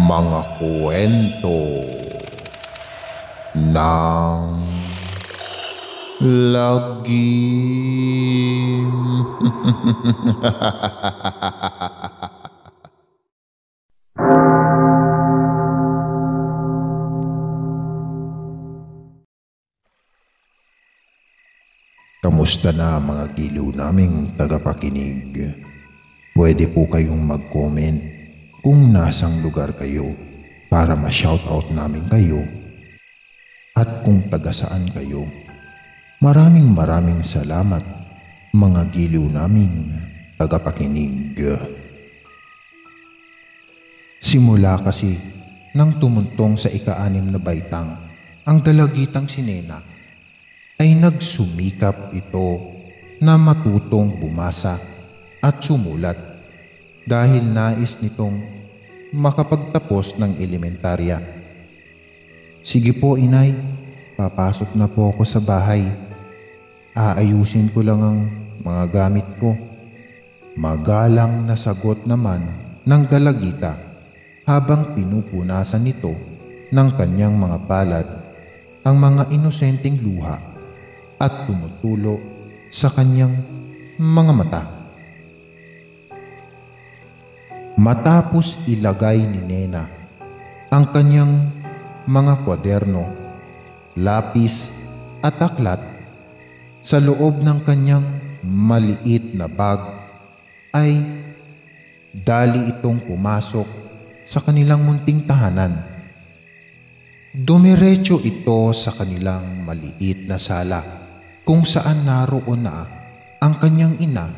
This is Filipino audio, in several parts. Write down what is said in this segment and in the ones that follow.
Mga kwento ng lagim. Kamusta na mga giliw naming tagapakinig? Pwede po kayong mag-comment kung nasang lugar kayo para ma-shoutout namin kayo at kung taga saan kayo. Maraming salamat mga giliw naming tagapakinig. Simula kasi nang tumuntong sa ika-6 na baitang ang dalagitang si Nena, ay nagsumikap ito na matutong bumasa at sumulat dahil nais nitong makapagtapos ng elementarya. Sige po inay, papasok na po ako sa bahay. Aayusin ko lang ang mga gamit ko. Magalang na sagot naman ng dalagita habang pinupunasan nito ng kanyang mga palad ang mga inosenteng luha at tumutulo sa kanyang mga mata. Matapos ilagay ni Nena ang kanyang mga kwaderno, lapis at aklat sa loob ng kanyang maliit na bag, ay dali itong pumasok sa kanilang munting tahanan. Dumiretso ito sa kanilang maliit na sala kung saan naroon na ang kanyang ina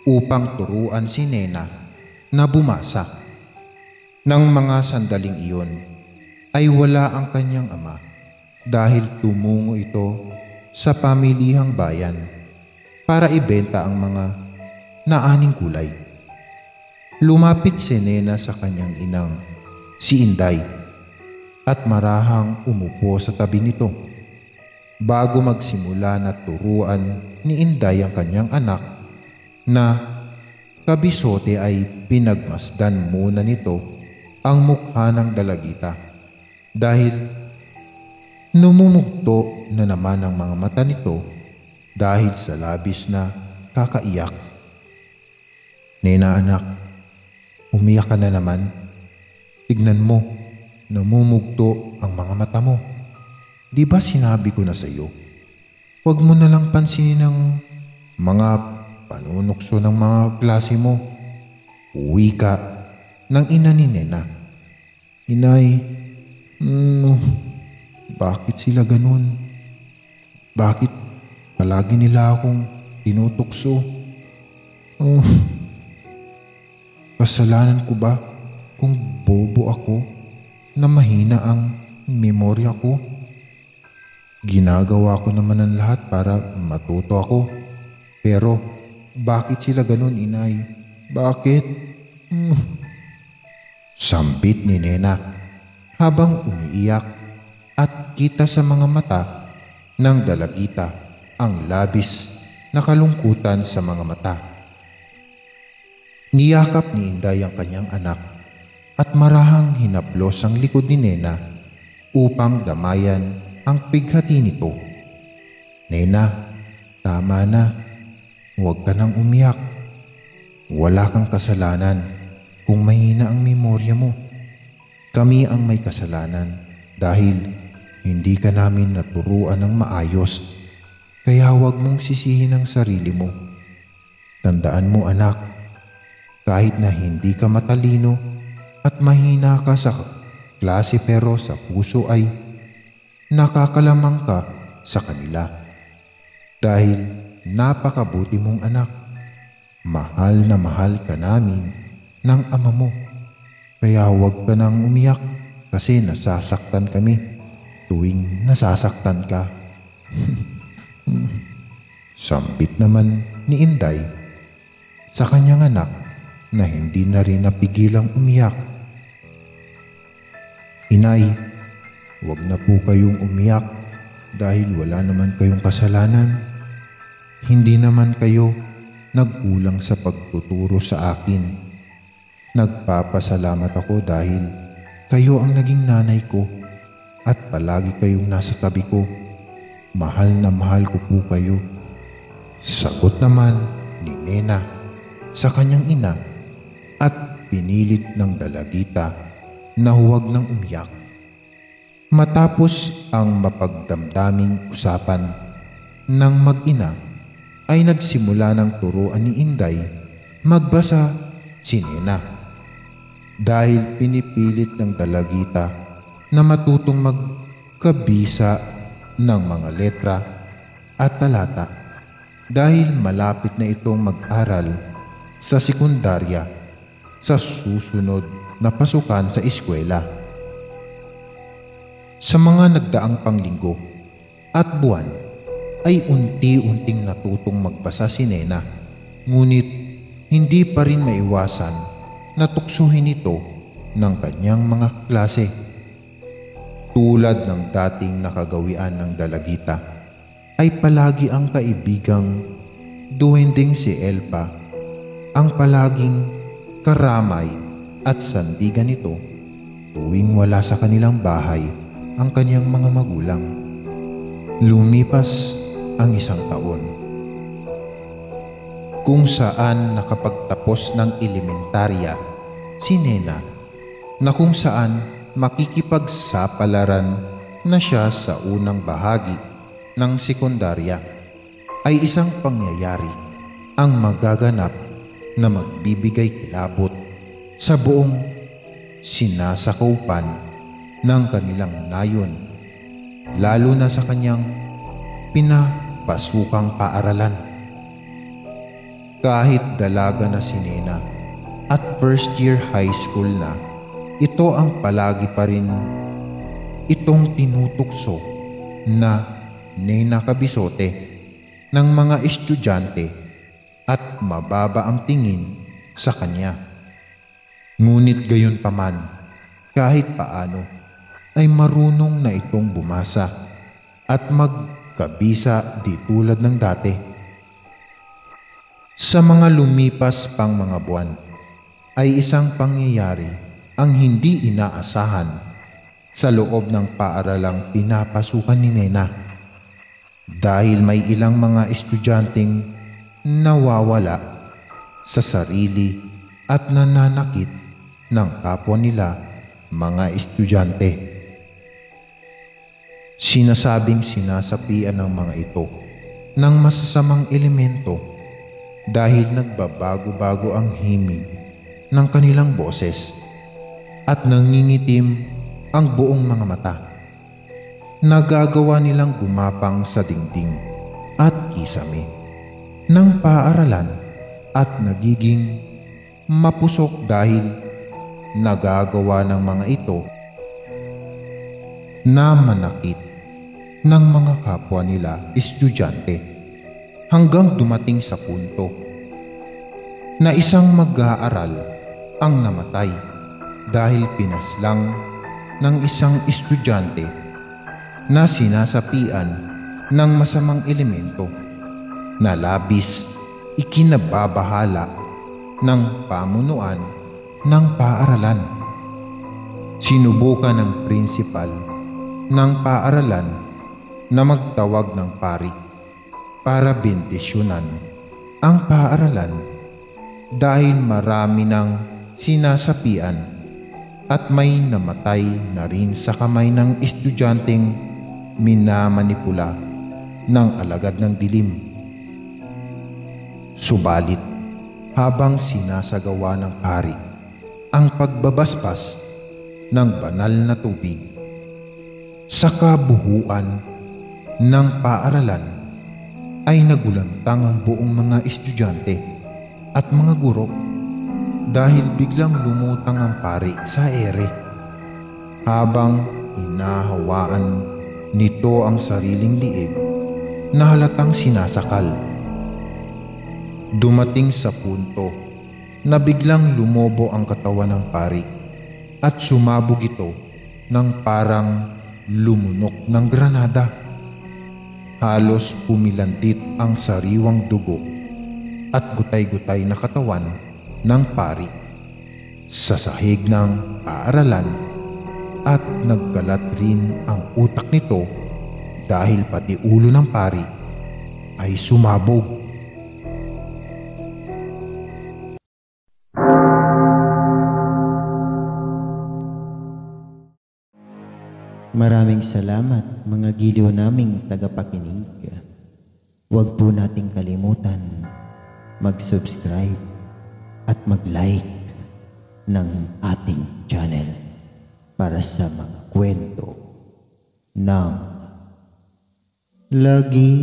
upang turuan si Nena na bumasa. Nang mga sandaling iyon ay wala ang kanyang ama dahil tumungo ito sa pamilihang bayan para ibenta ang mga naaning gulay. Lumapit si Nena sa kanyang inang si Inday at marahang umupo sa tabi nito. Bago magsimula na turuan ni Inday ang kanyang anak na kabisote ay pinagmasdan muna nito ang mukha ng dalagita dahil numumugto na naman ang mga mata nito dahil sa labis na kakaiyak. Nena anak, umiyak ka na naman. Tignan mo, namumugto ang mga mata mo. Di ba sinabi ko na sa iyo, huwag mo na lang pansinin ang mga panunukso ng mga klase mo. Uwi ka ng ina ni Nena. Inay, bakit sila ganun? Bakit palagi nila akong tinutukso? Kasalanan ko ba kung bobo ako na mahina ang memorya ko? Ginagawa ko naman ang lahat para matuto ako. Pero bakit sila ganun, inay? Bakit? Sambit ni Nena habang umiiyak at kita sa mga mata ng dalagita ang labis na kalungkutan sa mga mata. Niyakap ni Inday ang kanyang anak at marahang hinaplos ang likod ni Nena upang damayan ang pighati nito. Nena, tama na. Huwag ka nang umiyak. Wala kang kasalanan kung mahina ang memorya mo. Kami ang may kasalanan dahil hindi ka namin naturuan ng maayos. Kaya huwag mong sisihin ang sarili mo. Tandaan mo anak, kahit na hindi ka matalino at mahina ka sa klase pero sa puso ay nakakalamang ka sa kanila dahil napakabuti mong anak. Mahal na mahal ka namin ng ama mo. Kaya huwag ka nang umiyak kasi nasasaktan kami tuwing nasasaktan ka. Sambit naman ni Inday sa kanyang anak na hindi na rin napigilang umiyak. Inay, huwag na po kayong umiyak dahil wala naman kayong kasalanan. Hindi naman kayo nagkulang sa pagtuturo sa akin. Nagpapasalamat ako dahil Kayo ang naging nanay ko at palagi kayong nasa tabi ko. Mahal na mahal ko po kayo. Sagot naman ni Nena sa kanyang ina at pinilit ng dalagita na huwag nang umiyak. Matapos ang mapagdamdaming usapan ng mag-ina ay nagsimula ng turuan ni Inday magbasa si Nena. Dahil pinipilit ng dalagita na matutong magkabisa ng mga letra at talata dahil malapit na itong mag-aral sa sekundarya sa susunod na pasukan sa eskwela. Sa mga nagdaang panglinggo at buwan ay unti-unting natutong magbasa si Nena, ngunit hindi pa rin maiwasan na tuksuhin ito ng kanyang mga klase. Tulad ng dating nakagawian ng dalagita, ay palagi ang kaibigang duwending si Elpa ang palaging karamay at sandigan nito tuwing wala sa kanilang bahay ang kanyang mga magulang. Lumipas ang 1 taon, kung saan nakapagtapos ng elementarya si Nena, na kung saan makikipagsapalaran na siya sa unang bahagi ng sekundarya, ay isang pangyayari ang magaganap na magbibigay kilabot sa buong sinasakaupan ng kanilang nayon, lalo na sa kanyang pinapasukang paaralan. Kahit dalaga na si Nena at first year high school na, ito ang palagi pa rin itong tinutukso na Nena Kabisote ng mga estudyante at mababa ang tingin sa kanya. Ngunit gayon paman, kahit paano ay marunong na itong bumasa at magkabisa di tulad ng dati. Sa mga lumipas pang mga buwan ay isang pangyayari ang hindi inaasahan sa loob ng paaralang pinapasukan ni Nena, dahil may ilang mga estudyanteng nawawala sa sarili at nananakit ng kapwa nila mga estudyante. Sinasabing sinasapian ng mga ito ng masasamang elemento dahil nagbabago-bago ang himig ng kanilang boses at nangingitim ang buong mga mata. Nagagawa nilang gumapang sa dingding at kisame ng paaralan at nagiging mapusok dahil nagagawa ng mga ito na manakit ng mga kapwa nila estudyante, hanggang dumating sa punto na isang mag-aaral ang namatay dahil pinaslang ng isang estudyante na sinasapian ng masamang elemento na labis ikinababahala ng pamunuan ng paaralan. Sinubukan ng prinsipal ng paaralan na magtawag ng pari para bendisyonan ang paaralan dahil marami ng sinasapian at may namatay na rin sa kamay ng estudyanteng minamanipula ng alagad ng dilim. Subalit, habang sinasagawa ng pari ang pagbabasbas ng banal na tubig sa kabuhuan ng paaralan, ay nagulantang ang buong mga estudyante at mga guro dahil biglang lumutang ang pari sa ere habang hinahawaan nito ang sariling liig na halatang sinasakal. Dumating sa punto na biglang lumobo ang katawan ng pari at sumabog ito ng parang lumunok ng granada. Halos pumilandit ang sariwang dugo at gutay-gutay na katawan ng pari sa sahig ng paaralan at nagkalat rin ang utak nito dahil pati ulo ng pari ay sumabog. Maraming salamat mga giliw naming tagapakinig. Huwag po nating kalimutan mag-subscribe at mag-like ng ating channel para sa mga kwento ng lagi.